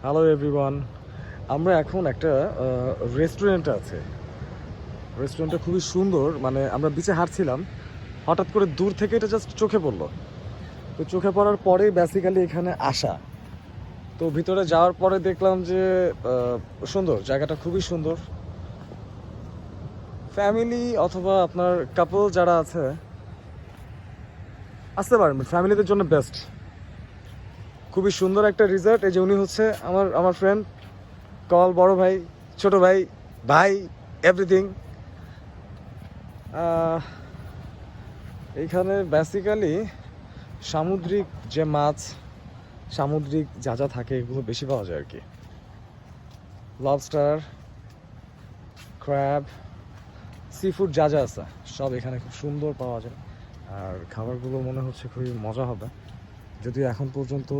Hello everyone, আমরা এখন একটা রেস্টুরেন্টে আছি। রেস্টুরেন্টটা খুবই সুন্দর, মানে আমরা বিচে হাঁটছিলাম, হঠাৎ করে দূর থেকে এটা জাস্ট চোখে পড়লো। তো চোখে পড়ার পরেই বেসিক্যালি এখানে আসা। তো ভিতরে যাওয়ার পরে দেখলাম যে সুন্দর, জায়গাটা খুবই সুন্দর। ফ্যামিলি অথবা আপনার কাপল যারা আছে আসতে পারেন, ফ্যামিলিদের জন্য বেস্ট। খুবই সুন্দর একটা রিসর্ট। এই যে উনি হচ্ছে আমার ফ্রেন্ড, কল বড় ভাই, ছোট ভাই, ভাই, এভরিথিং। এইখানে বেসিক্যালি সামুদ্রিক যে মাছ, সামুদ্রিক যা যা থাকে এগুলো বেশি পাওয়া যায় আর কি। লবস্টার, ক্র্যাব, সি ফুড যা যা আছে সব এখানে খুব সুন্দর পাওয়া যায়। আর খাবারগুলো মনে হচ্ছে খুবই মজা হবে, যদিও এখন পর্যন্ত